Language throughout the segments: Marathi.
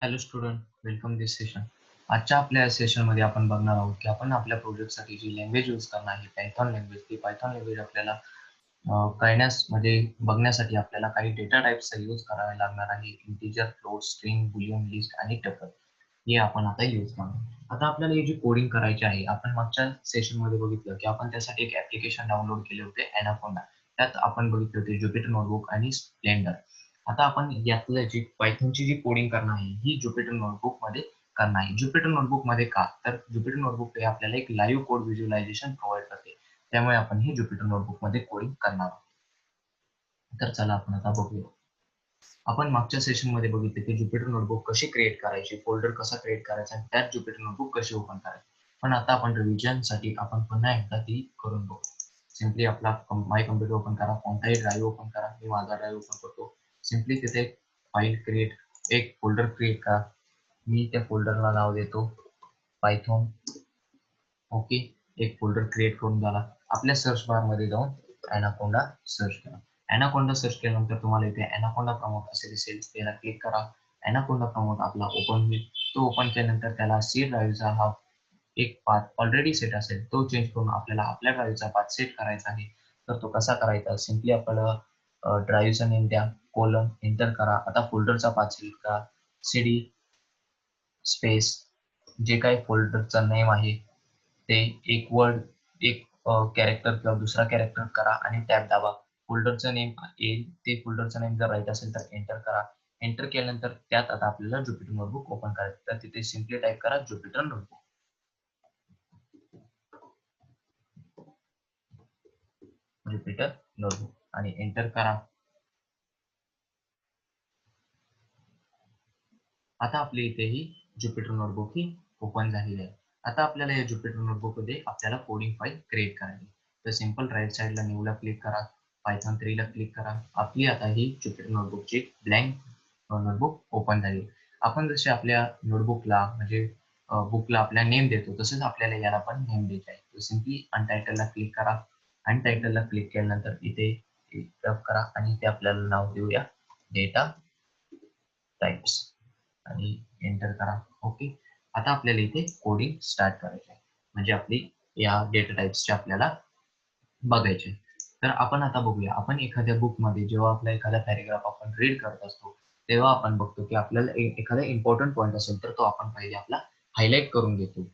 हॅलो स्टुडंट, वेलकम दिस सेशन. आजच्या आपल्या सेशनमध्ये आपण बघणार आहोत की आपण आपल्या प्रोजेक्टसाठी जी लँग्वेज यूज करणार आहे पायथॉन लँग्वेज. ती पायथॉन लँग्वेज आपल्याला कळण्यास म्हणजे बघण्यासाठी आपल्याला काही डेटा टाइप्सचा यूज करावा लागणार आहे. Integer, float, string, Boolean, list आणि टपल हे आपण आता यूज करणार. आता आपल्याला ही जी कोडिंग करायची आहे, आपण मागच्या सेशनमध्ये बघितलं की आपण त्यासाठी एक ऍप्लिकेशन डाउनलोड केले होते एनाकोंडा. त्यात आपण बघितले होते ज्युपिटर नोटबुक आणि स्प्लेंडर. आता आपण यातलं जी पायथॉनची जी कोडिंग करणार आहे ही ज्युपिटर नोटबुक मध्ये करणार आहे. ज्युपिटर नोटबुक मध्ये का तर ज्युपिटर नोटबुक हे आपल्याला एक लाईव्ह कोड व्हिज्युअलायझेशन प्रोव्हाइड करते. त्यामुळे आपण हे ज्युपिटर नोटबुक मध्ये कोडिंग करणार आहोत. तर चला आपण आता बघूया. आपण मागच्या सेशन मध्ये बघितले की ज्युपिटर नोटबुक कशी क्रिएट करायची, फोल्डर कसा क्रिएट करायचा आणि त्यात ज्युपिटर नोटबुक कशी ओपन करायची. पण आता आपण रिव्हिजन साठी आपण पुन्हा एकदा ती करून बघू. सिम्पली आपला माय कम्प्युटर ओपन करा, कोणताही ड्राईव्ह ओपन करा. मी माझा ड्राईव्ह ओपन करतो. सिम्पली तिथे फाईल क्रिएट एक फोल्डर क्रिएट करा. मी त्या फोल्डरला नाव देतो पायथॉन. ओके, एक फोल्डर क्रिएट करून झाला. आपल्या सर्च बार मध्ये जाऊन अॅनाकोंडा सर्च करा. अॅनाकोंडा सर्च केल्यानंतर तुम्हाला इथे अॅनाकोंडा प्रमोट असे दिसेल, त्याला क्लिक करा. अॅनाकोंडा प्रमोट आपला ओपन होईल. तो ओपन केल्यानंतर त्याला सी ड्राईव्हचा हा एक पाथ ऑलरेडी सेट असेल तो चेंज करून आपल्याला आपल्या ड्राईव्हचा पाथ सेट करायचा आहे. तर तो कसा करायचा, सिम्पली आपल्याला ड्राईव्हचा नेम द्या, कोलन एंटर करा. आता फोल्डरचा पाथ सिलेक्ट करा, सीडी स्पेस जे काही फोल्डरचं नेम आहे ते एक वर्ड, एक कॅरेक्टर किंवा दुसरा कॅरेक्टर करा आणि टॅब दाबा. फोल्डरचं नेम येईल, ते फोल्डरचं नेम जर राईट असेल तर एंटर करा. एंटर केल्यानंतर त्यात आता आपल्याला ज्युपिटर नोटबुक ओपन करायचं. तर तिथे सिम्पली टाईप करा ज्युपिटर नोटबुक. ज्युपिटर नोटबुक आणि एंटर करा. आता आपली इथे ही ज्युपिटर नोटबुक ही ओपन झालेली आहे. आता आपल्याला या ज्युपिटर नोटबुक मध्ये आपल्याला कोडिंग फाईल क्रिएट करायची. तर सिंपल राईट साईडला न्यू ला क्लिक करा, पायथॉन 3 ला क्लिक करा. आपली आता ही ज्युपिटर नोटबुकची ब्लँक नोटबुक ओपन झाली. आपण जसे आपल्या नोटबुकला म्हणजे बुकला आपल्या नेम देतो तसेच आपल्याला याला पण नेम द्यायचे आहे. तर सिम्पली अनटायटलला क्लिक करा. अनटायटलला क्लिक केल्यानंतर इथे टप करा आणि इथे आपल्याला नाव देऊया डेटा टाइप्स आणि एंटर करा. ओके, आता आपल्याला इथे कोडिंग स्टार्ट करायचे आहे. म्हणजे आपली या डेटा टाइप्सचे आपल्याला बघायचे. तर आपण आता बघूया. आपण एखाद्या बुकमध्ये जेव्हा आपला एखादा पॅरेग्राफ आपण रीड करत असतो तेव्हा आपण बघतो की आपल्याला एखादा इम्पॉर्टंट पॉईंट असेल तर तो आपण पहिले आपला हायलाइट करून घेतो.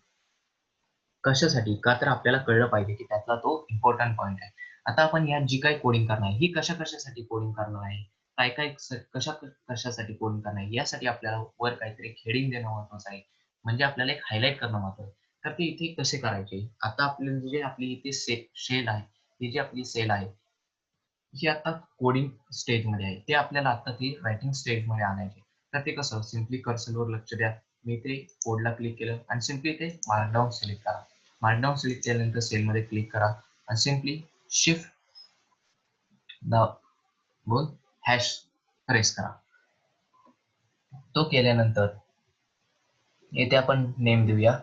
कशासाठी? का तर आपल्याला कळलं पाहिजे की त्यातला तो इम्पॉर्टंट पॉइंट आहे. आता आपण यात जी काही कोडिंग करणार आहे, ही कशा-कशासाठी कोडिंग करणार आहे? काय-काय कशासाठी कोडिंग करणार आहे? यासाठी आपल्याला वर काहीतरी हेडिंग देणं महत्त्वाचं आहे. म्हणजे आपल्याला एक हायलाइट करणं महत्त्वाचं आहे. तर ते इथे कसे करायचे? आता आपल्याला जे आपली इथे शेल आहे, ही जी आपली सेल आहे, ही आता कोडिंग स्टेजमध्ये आहे. ते आपल्याला आता ती रायटिंग स्टेजमध्ये आणायची. तर ते कसं? सिम्पली कर्सरवर लक्ष द्या. मी इथे कोडला क्लिक केलं आणि सिम्पली इथे मार्कडाउन सिलेक्ट करा. मार्कडाउन सिलेक्ट केल्यानंतर सेलमध्ये क्लिक करा आणि सिम्पली शिफ्ट दाबून हॅश प्रेस करा. तो केल्यानंतर येथे आपण नेम देऊया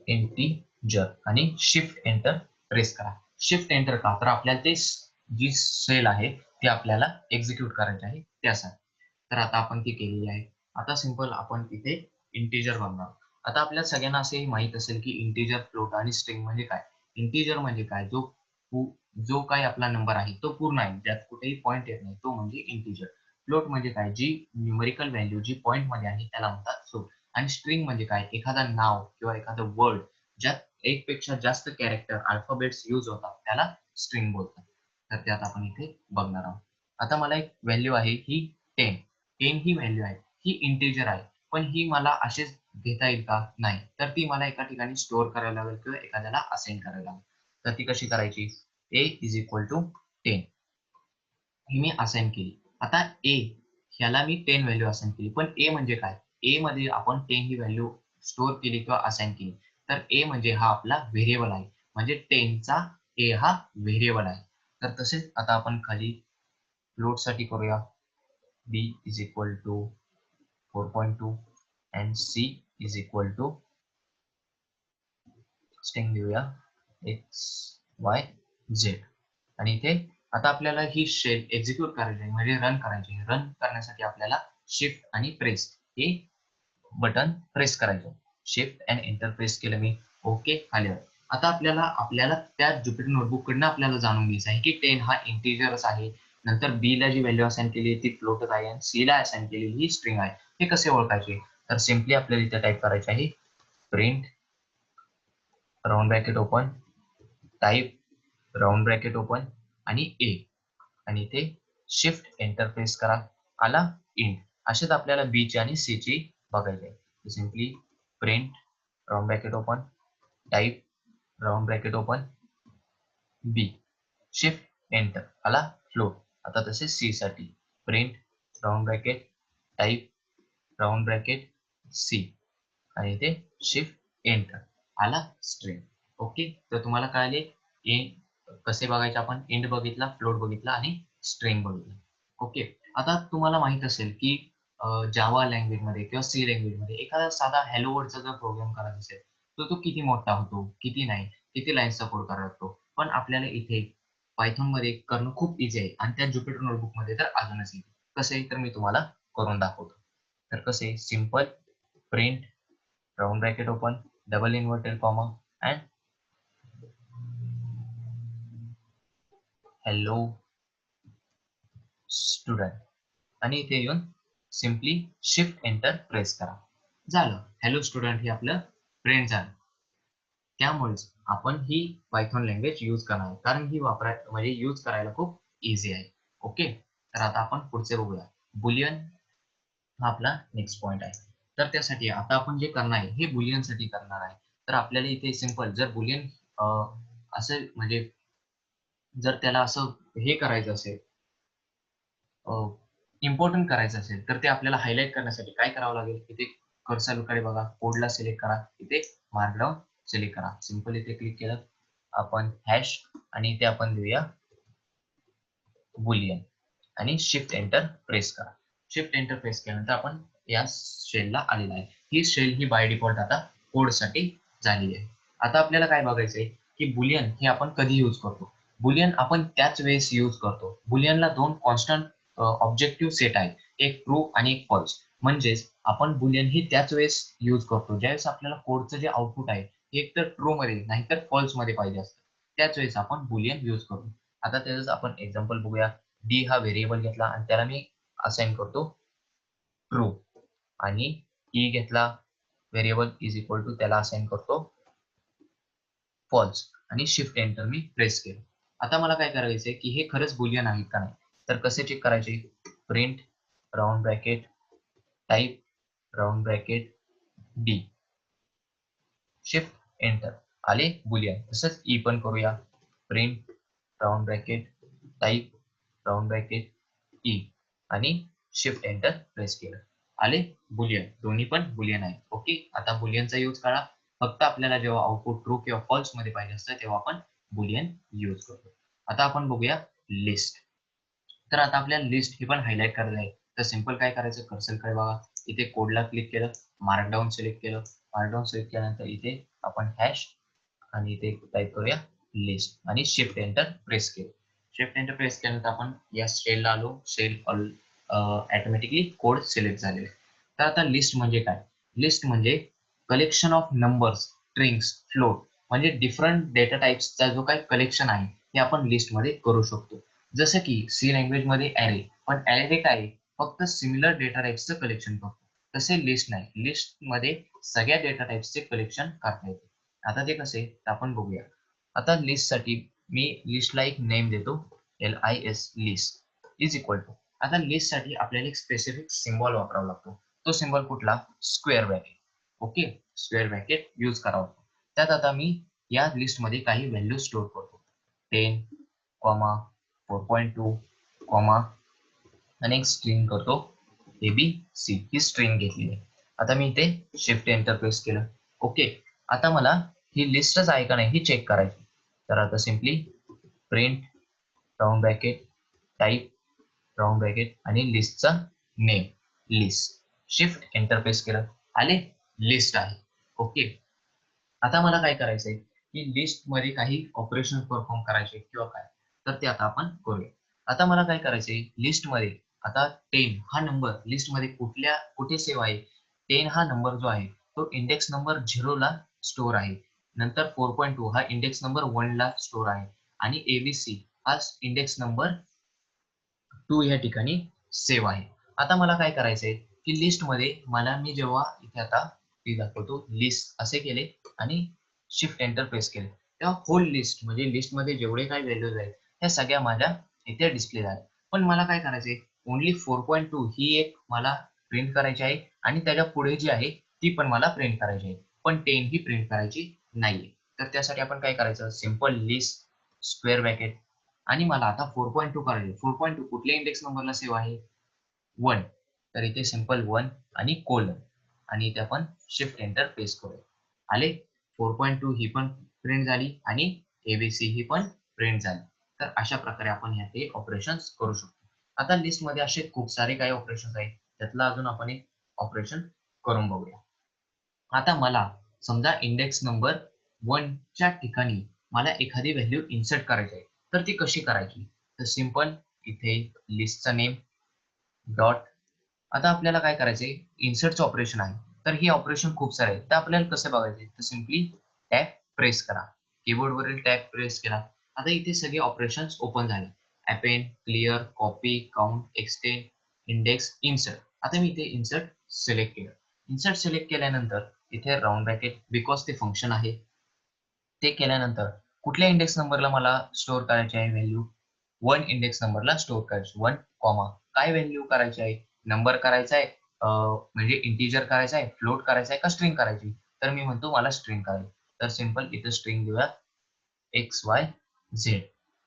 इंटिजर आणि शिफ्ट एंटर प्रेस करा. शिफ्ट एंटर का तर आपल्याला ते जी सेल आहे ती आपल्याला एक्झिक्यूट करायची आहे त्यासाठी. तर आता आपण ती केलेली आहे. आता सिंपल आपण इथे इंटिजर बनवणार. आता आपल्या सगळ्यांना असे माहित असेल की इंटिजर, फ्लोट आणि स्ट्रिंग म्हणजे काय. इंटिजर म्हणजे काय, जो काही आपला नंबर आहे तो पूर्ण आहे, ज्यात कुठेही पॉईंट येत नाही, तो म्हणजे इंटिजर. फ्लोट म्हणजे काय, जी न्यूमेरिकल व्हॅल्यू जी पॉईंट मध्ये आहे त्याला म्हणतात फ्लोट. आणि स्ट्रिंग म्हणजे काय, एखादा नाव किंवा एखादं वर्ड ज्यात एक पेक्षा जास्त कॅरेक्टर अल्फाबेट्स यूज होतात त्याला स्ट्रिंग बोलतात. तर त्यात आपण इथे बघणार आहोत. आता मला एक व्हॅल्यू आहे ही 10. 10 ही व्हॅल्यू आहे, ही इंटिजर आहे. पण ही मला असेच घेता येईल का? नाही. तर ती मला एका ठिकाणी स्टोअर करायला लागेल किंवा एखाद्याला असाइन करायला लागेल. तर ती कशी करायची? a इज इक्वल टू 10 ही मी असाइन केली. आता a ह्याला मी 10 व्हॅल्यू असाइन केली. पण a म्हणजे काय? a मध्ये आपण 10 ही व्हॅल्यू स्टोअर केली किंवा असाइन केली. तर a म्हणजे हा आपला व्हेरिएबल आहे. म्हणजे 10 चा a हा व्हेरिएबल आहे. तर तसेच आता आपण खाली फ्लोट साठी करूया. b is equal to 4.2 and c is equal to string देऊया x y z आणि इथे आता आपल्याला ही शेल एक्झिक्यूट करायची आहे म्हणजे रन करायची आहे. रन करण्यासाठी आपल्याला शिफ्ट आणि प्रेस हे बटन प्रेस करायचं. शिफ्ट अँड एंटर प्रेस केलं मी. ओके आलं. आता आपल्याला त्या जुपिटर नोटबुक कडनं आपल्याला जाणून घ्यायचं आहे की 10 हा इंटिजरच आहे. नंतर बी ला जी व्हॅल्यू असाइन केली आहे ती फ्लोटच आहे आणि सी ला असाइन केलेली ही स्ट्रिंग आहे. हे कसे ओळखायचे? तर सिम्पली आपल्याला इथे टाईप करायचे आहे print round bracket open type round bracket open आणि ए आणि इथे शिफ्ट एंटर प्रेस करा. आला इंट. असेच आपल्याला बी ची आणि सी ची बघायचे आहे. Simply print round bracket open type round bracket open b shift enter आला फ्लोट. आता तसे सी साठी print round bracket type round bracket c आणि इथे शिफ्ट एंटर आला स्ट्रिंग. ओके, तर तुम्हाला कळाले कसे बघायचे आपण. इंट बघितला, फ्लोट बघितला आणि स्ट्रिंग बघितला. ओके, आता तुम्हाला माहित असेल की जावा लँग्वेज मध्ये किंवा सी लँग्वेज मध्ये एखादा साधा हॅलो वर्डचा जर प्रोग्राम करायचा असेल तर तो किती मोठा होतो, किती नाही, किती लाईन सपोर्ट करावा लागतो. पण आपल्याला इथे पायथॉन मध्ये करणं खूप इझी आहे आणि त्या जुपिटर नोटबुक मध्ये तर अजूनच इझी. कसं आहे तर मी तुम्हाला करून दाखवतो. तर कसे simple print round bracket open double inverted comma and hello student आणि इथे येऊन सिम्पली शिफ्ट एंटर प्रेस करा. झालं, हॅलो स्टुडंट हे आपलं प्रिंट झालं. त्यामुळेच आपण ही पायथॉन लँग्वेज यूज करणार कारण ही म्हणजे यूज करायला खूप इझी आहे. ओके, तर आता आपण पुढचे बघूया. बुलियन हा आपला नेक्स्ट पॉइंट आहे. तर त्यासाठी आता आपण जे करणार आहे हे बुलियन साठी करणार आहे. तर आपल्याला इथे सिंपल जर बुलियन असं म्हणजे जर त्याला असं हे करायचं असेल इम्पॉर्टंट करायचं असेल तर ते आपल्याला हायलाइट करण्यासाठी काय करावं लागेल. इथे कर्सरकडे बघा, कोडला सिलेक्ट करा, इथे मार्कडाऊन सिलेक्ट करा. सिंपल इथे क्लिक केलं आपण हॅश आणि इथे आपण देऊया बुलियन आणि शिफ्ट एंटर प्रेस करा. शिफ्ट एंटर प्रेस केल्यानंतर आपण या शेलला आलेला आहे. ही शेल ही बाय डिफॉल्ट आता कोडसाठी झालेली आहे. आता आपल्याला काय बघायचंय की बुलियन हे आपण कधी यूज करतो. बुलियन आपण त्याच वेळेस यूज करतो. बुलियनला दोन कॉन्स्टंट ऑब्जेक्टिव्ह सेट आहेत, एक ट्रू आणि एक फॉल्स. म्हणजेच आपण बुलियन ही त्याच वेळेस यूज करतो ज्यावेळेस आपल्याला कोडचं जे आउटपुट आहे हे एकतर ट्रू मध्ये नाहीतर फॉल्स मध्ये पाहिजे असतं. त्याच वेळेस आपण बुलियन यूज करतो. आता त्याच आपण एक्झाम्पल बघूया. डी हा व्हेरिएबल घेतला आणि त्याला मी असाइन करतो ट्रू आणि ई घेतला व्हेरिएबल इज इक्वल टू त्याला असाइन करतो फॉल्स आणि शिफ्ट एंटर मी प्रेस केलं. आता मला काय करायचंय की हे खरंच बुलियन आहे का नाही. तर कसे चेक करायचे. Print round bracket type round bracket D shift enter आले बुलियन. तसंच ई पण करूया. Print round bracket type round bracket E आणि शिफ्ट एंटर प्रेस केलं आले बुलियन. दोन्ही पण बुलियन आहे. ओके, आता बुलियनचा यूज करा. फक्त आपल्याला जेव्हा आउटपुट ट्रू किंवा फॉल्स मध्ये पाहिजे असतं तेव्हा आपण बुलियन यूज करतो. आता आपण बघूया लिस्ट. तर आता आपल्याला लिस्ट हे पण हायलाइट करायचं आहे. तर सिंपल काय करायचं, कर्सरकडे बघा, इथे कोडला क्लिक केलं, मार्कडाऊन सिलेक्ट केलं. मार्कडाऊन सिलेक्ट केल्यानंतर इथे आपण हॅश आणि इथे टाईप करूया लिस्ट आणि शिफ्ट एंटर प्रेस केलं. शिफ्ट एंटर प्रेस केल्यानंतर आपण या सेलला आलो. सेल ऑटोमॅटिकली कोड सिलेक्ट झालेले. तर आता लिस्ट म्हणजे काय. लिस्ट म्हणजे collection of numbers, strings, float म्हणजे डिफरंट डेटा टाइप्सचा जो काही कलेक्शन आहे हे आपण लिस्ट मध्ये करू शकतो. जसं की सी लँग्वेज मध्ये ऍरे, पण ऍरे काय फक्त सिमिलर डेटा टाइप्सचं कलेक्शन करतो. तसे लिस्ट नाही, लिस्ट मध्ये सगळ्या डेटा टाइप्सचे कलेक्शन करता येते. आता ते कसे तर आपण बघूया. आता लिस्ट साठी मी लिस्टला एक नेम देतो LIS list is equal to. आता लिस्ट साठी आपल्याला एक स्पेसिफिक सिम्बॉल वापरावा लागतो. तो सिम्बॉल कुठला, square bracket. Okay, square bracket use करावा लागतो. त्यात आता मी या लिस्ट मध्ये काही व्हॅल्यू स्टोअर करतो. 10 कॉमा 4.2 कॉमा आणि एक स्ट्रिंग करतो ABC. ही स्ट्रिंग घेतली आहे. आता मी इथे शिफ्ट एंटर प्रेस केलं. ओके, आता मला ही लिस्टच आहे का नाही ही चेक करायची. तर आता simply print round bracket type round bracket आणि लिस्टचा name list shift enter press केलं आले लिस्ट आहे. ओके, आता मला काय करायचंय की लिस्ट मध्ये काही ऑपरेशन परफॉर्म करायचे किंवा काय. तर ते आता आपण करूया. आता मला काय करायचंय लिस्टमध्ये आता 10 हा नंबर लिस्टमध्ये कुठे सेव्ह आहे? 10 हा नंबर जो आहे तो इंडेक्स नंबर 0 ला स्टोअर आहे. नंतर 4.2 हा इंडेक्स नंबर 1 ला स्टोअर आहे आणि ABC हा इंडेक्स नंबर 2 या ठिकाणी सेव्ह आहे. आता मला काय करायचंय की लिस्टमध्ये मी जेव्हा इथे आता ती दाखवतो लिस्ट असे केले आणि शिफ्ट एंटर प्रेस केले तेव्हा होल लिस्ट म्हणजे लिस्टमध्ये जेवढे काही व्हॅल्यूज आहेत त्या सगळ्या माझ्या इथे डिस्प्ले झाल्या. पण मला काय करायचंय ओन्ली 4.2 ही एक मला प्रिंट करायची आहे आणि त्याच्या पुढे जी आहे ती पण मला प्रिंट करायची आहे. पण 10 ही प्रिंट करायची नाहीये. तर त्यासाठी आपण काय करायचं सिंपल लिस्ट स्क्वेअर ब्रॅकेट आणि मला आता 4.2 करायचे. 4.2 कुठल्या इंडेक्स नंबरला सेव्ह आहे? 1. तर इथे सिंपल 1 आणि कोलन आणि इथे आपण शिफ्ट एंटर प्रेस करूया. आले 4.2 ही पण प्रिंट झाली आणि ABC ही पण प्रिंट झाली. तर अशा प्रकारे आपण हे ऑपरेशन्स करू शकतो. आता लिस्टमध्ये असे खूप सारे काही ऑपरेशन्स आहेत. त्यातलं अजून आपण एक ऑपरेशन करून बघूया. आता मला समजा इंडेक्स नंबर 1 च्या ठिकाणी मला एखादी व्हॅल्यू इन्सर्ट करायची आहे. तर ती कशी करायची? तर सिंपल इथे लिस्टचा नेम डॉट आता आपल्याला काय करायचंय इन्सर्टचं ऑपरेशन आहे. तर हे ऑपरेशन खूप सारे आहेत. तर आपल्याला कसे बघायचे? तर सिम्पली टॅब प्रेस करा. कीबोर्डवरील टॅब प्रेस केला. आता इथे सगळे ऑपरेशन्स ओपन झाले. Append, clear, copy, count, extend, index, insert. आता मी इथे इन्सर्ट सिलेक्ट केलं. इन्सर्ट सिलेक्ट केल्यानंतर इथे राउंड ब्रॅकेट बिकॉज ते फंक्शन आहे. ते केल्यानंतर कुठल्या इंडेक्स नंबरला मला स्टोअर करायची आहे व्हॅल्यू? 1 इंडेक्स नंबरला स्टोअर करायची. 1, काय व्हॅल्यू करायची आहे? नंबर करायचा आहे म्हणजे इंटिजर करायचा आहे, फ्लोट करायचा आहे का स्ट्रिंग करायची? तर मी म्हणतो मला स्ट्रिंग करायची. तर सिंपल इथे स्ट्रिंग देऊया XYZ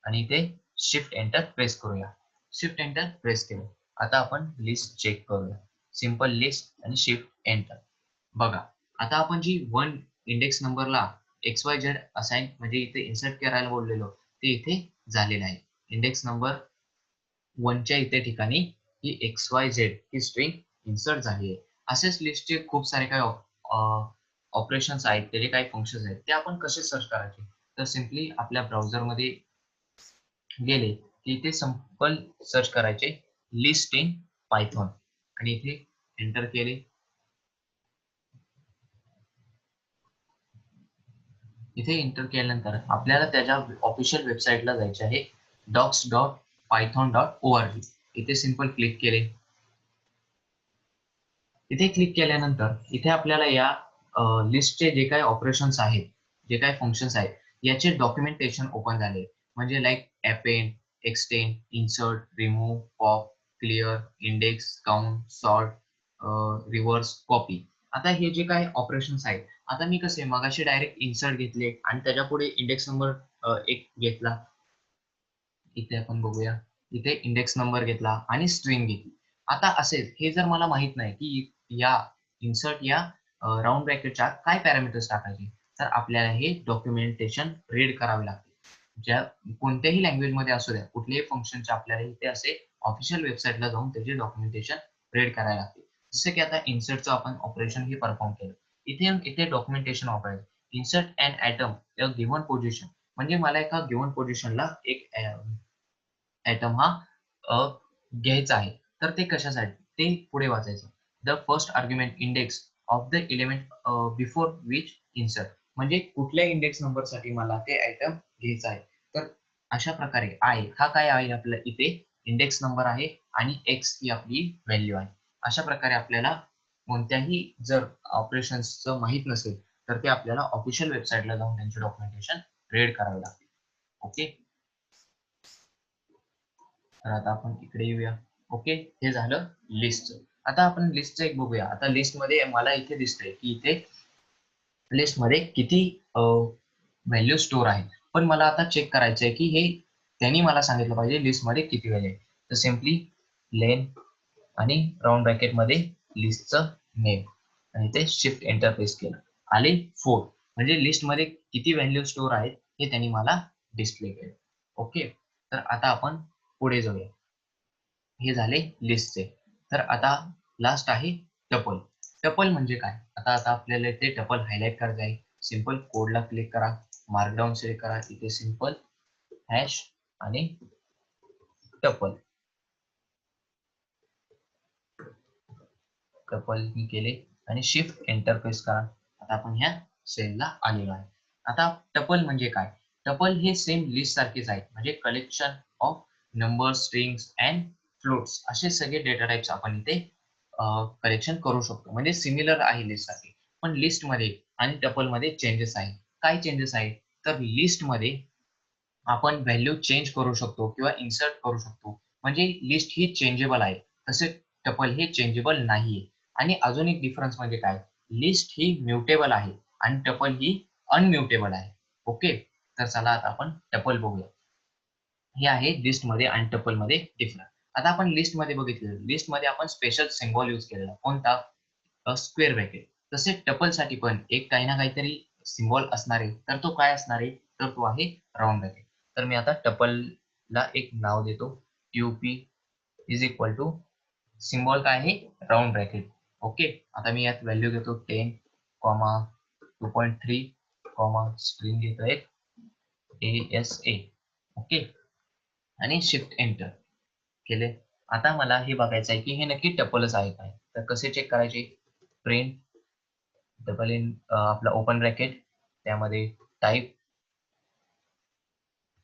आणि इथे शिफ्ट एंटर प्रेस करूया. शिफ्ट एंटर प्रेस केलं. आता आपण लिस्ट चेक करूया. सिंपल लिस्ट आणि शिफ्ट एंटर. बघा, आता आपण जी 1 इंडेक्स नंबरला XYZ असाइन म्हणजे इथे इन्सर्ट करायला बोललेलो, ते इथे झालेलं आहे. इंडेक्स नंबर 1 च्या इथे ठिकाणी ही XYZ ही स्ट्रिंग इन्सर्ट झाली आहे. असेच लिस्टचे खूप सारे काही ऑपरेशन्स आहेत, त्याचे काही फंक्शन्स आहेत. ते आपण कसे सर्च करायचे? तर सिम्पली आपल्या ब्राउझरमध्ये गेले की इथे सिंपल सर्च करायचे लिस्ट इन पायथॉन आणि इथे एंटर केले. इथे एंटर केल्यानंतर आपल्याला त्याच्या ऑफिशियल वेबसाईटला जायचे आहे docs.python.org. इथे सिंपल क्लिक केले. इथे क्लिक केल्यानंतर इथे आपल्याला या लिस्टचे जे काही ऑपरेशन्स आहेत, जे काही फंक्शन्स आहेत, याचे डॉक्युमेंटेशन ओपन झाले. म्हणजे like append, extend, insert, remove, pop, clear, index, count, sort, reverse, copy. आता हे जे काही ऑपरेशन्स आहेत, आता मी कसे मगाशी डायरेक्ट इन्सर्ट घेतले आणि त्याच्यापुढे इंडेक्स नंबर एक घेतला. इथे आपण बघूया. इथे इंडेक्स नंबर घेतला आणि स्ट्रिंग घेतली. आता असेच हे जर मला माहित नाही, की या इन्सर्ट या राउंड ब्रॅकेटच्या काय पॅरामीटर्स टाकायचे, तर आपल्याला हे डॉक्युमेंटेशन रीड करावे लागते. ज्या कोणत्याही लँग्वेजमध्ये असू द्या, कुठल्याही फंक्शनचे आपल्याला इथे असे ऑफिशियल वेबसाईटला जाऊन त्याचे डॉक्युमेंटेशन रीड करायला लागते. जसं की आता इन्सर्टचं आपण ऑपरेशन हे परफॉर्म केलं. इथे डॉक्युमेंटेशन वापरायचं. Insert and item given position म्हणजे मला एका गिव्हन पोझिशनला एक ॲटम हा अ, घ्यायचा आहे. तर ते कशासाठी? ते पुढे वाचायचं. The first argument index of the element before which insert म्हणजे कुठल्या इंडेक्स नंबरसाठी मला ते आयटम घ्यायचं आहे. तर अशा प्रकारे आय हा काय आहे आपल्या इथे इंडेक्स नंबर आहे आणि एक्स ही आपली व्हॅल्यू आहे. अशा प्रकारे आपल्याला कोणत्याही जर ऑपरेशन्सचं माहीत नसेल, तर ते आपल्याला ऑफिशियल वेबसाईटला जाऊन त्यांचे डॉक्युमेंटेशन रीड करावे लागते. ओके. तर आता आपण इकडे येऊया. ओके, हे झालं लिस्टचं. आता आपण लिस्टचं एक बघूया. आता लिस्टमध्ये मला इथे दिसतंय, की इथे लिस्टमध्ये किती व्हॅल्यू स्टोअर आहेत. पण मला आता चेक करायचं आहे, की हे त्यांनी मला सांगितलं पाहिजे लिस्टमध्ये किती व्हॅल्यू आहे. तर सिम्पली लेन आणि राउंड ब्रॅकेटमध्ये लिस्टचं नेम आणि ते शिफ्ट एंटर प्रेस केलं. आले 4 म्हणजे लिस्टमध्ये किती व्हॅल्यू स्टोअर आहेत हे त्यांनी मला डिस्प्ले केलं. ओके. तर आता आपण पुढे जाऊया. हे झाले लिस्टचे. तर आता लास्ट आहे टपल. टपल म्हणजे काय? आता आता आपल्याला ते टपल हायलाइट करायचं आहे. सिंपल कोडला क्लिक करा, मार्कडाउन सिलेक्ट करा. इथे सिंपल हॅश आणि टपल मी केले आणि शिफ्ट एंटर प्रेस करा. आता आपण ह्या सेलला आलेलो आहे. आता टपल म्हणजे काय? टपल हे सेम लिस्ट सारखेच आहे, म्हणजे collection of number, strings and floats असे सगळे डेटा टाइप्स आपण इथे कलेक्शन करू शकतो. म्हणजे सिमिलर आहे लिस्ट सारखे. पण लिस्ट मध्ये आणि टपल मध्ये चेंजेस आहे. काय चेंजेस आहे? तर लिस्ट मध्ये आपण व्हॅल्यू चेंज करू शकतो किंवा इन्सर्ट करू शकतो. म्हणजे लिस्ट ही चेंजेबल आहे. तसे टपल हे चेंजेबल नाहीये. आणि अजून एक डिफरन्स म्हणजे काय? लिस्ट ही म्युटेबल आहे आणि टपल ही अनम्युटेबल आहे. ओके. तर चला आता आपण टपल बघूया. हे आहे लिस्टमध्ये आणि टपलमध्ये डिफरन्स. आता आपण लिस्टमध्ये बघितलं. लिस्टमध्ये आपण स्पेशल सिम्बॉल यूज केलेला. कोणता? Square bracket. तसे टपलसाठी पण एक काही ना काहीतरी सिम्बॉल असणार आहे. तर तो काय असणार आहे? तर तो आहे राउंड ब्रॅकेट. तर मी आता टपलला एक नाव देतो. TUP is equal to symbol काय आहे? Round bracket. ओके. आता मी यात व्हॅल्यू घेतो 10, 2.3, स्ट्रिंग घेतो एक ASA. ओके. आणि शिफ्ट एंटर केले. आता मला हे बघायचं आहे की हे नक्की टपलच आहे काय? तर कसे चेक करायचे? प्रिंट डबल इन आपला ओपन ब्रॅकेट, त्यामध्ये टाइप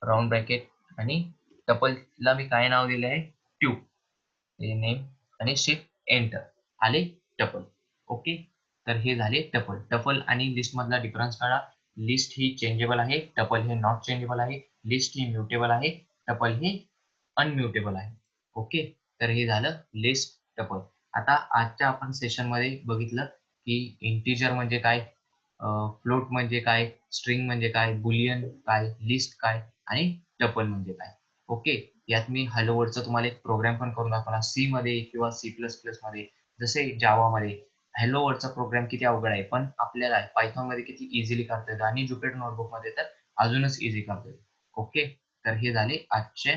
राउंड ब्रॅकेट आणि टपलला मी काय नाव दिलं आहे? ट्यूब हे नेम आणि शिफ्ट एंटर आले टपल. ओके. तर हे झाले टपल. टपल आणि लिस्ट मधला डिफरन्स कळा. लिस्ट ही चेंजेबल आहे, टपल हे नॉट चेंजेबल आहे. लिस्ट ही म्युटेबल आहे, टपल हे अनम्युटेबल आहे. ओके. तर हे झालं लिस्ट, टपल. आता आजच्या आपण सेशन मध्ये बघितलं की इंटिजर म्हणजे काय, फ्लोट म्हणजे काय, स्ट्रिंग म्हणजे काय, बुलियन काय, लिस्ट काय आणि टपल म्हणजे काय. ओके. यात मी हॅलो वर्डचा तुम्हाला एक प्रोग्राम पण करून दाखवला. सी मध्ये किंवा C++ मध्ये, जसे जावा मध्ये हॅलो वर्डचा प्रोग्राम किती अवघड आहे, पण आपल्याला पायथॉन मध्ये किती इझिली करता येतं आणि जुपिटर नोटबुक मध्ये तर अजूनच इझी करता येतं. ओके. तर हे झाले आजचे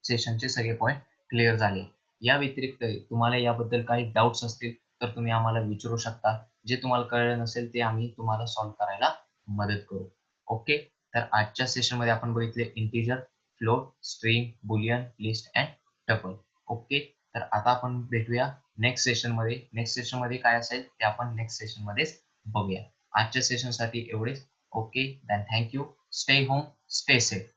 सेशनचे सगळे पॉइंट क्लिअर झाले. या व्यतिरिक्त तुम्हाला याबद्दल काही डाउट्स असतील तर तुम्ही आम्हाला विचारू शकता. जे तुम्हाला कळलं नसेल ते आम्ही तुम्हाला सॉल्व्ह करायला मदत करू. ओके. तर आजच्या सेशनमध्ये आपण बघितले integer, float, string, Boolean, list and tuple. Okay. तर आता आपण भेटूया नेक्स्ट सेशनमध्ये. नेक्स्ट सेशनमध्ये काय असेल ते आपण नेक्स्ट सेशनमध्येच बघूया. आजच्या सेशनसाठी एवढेच. Okay. Then thank you. Stay home, stay safe.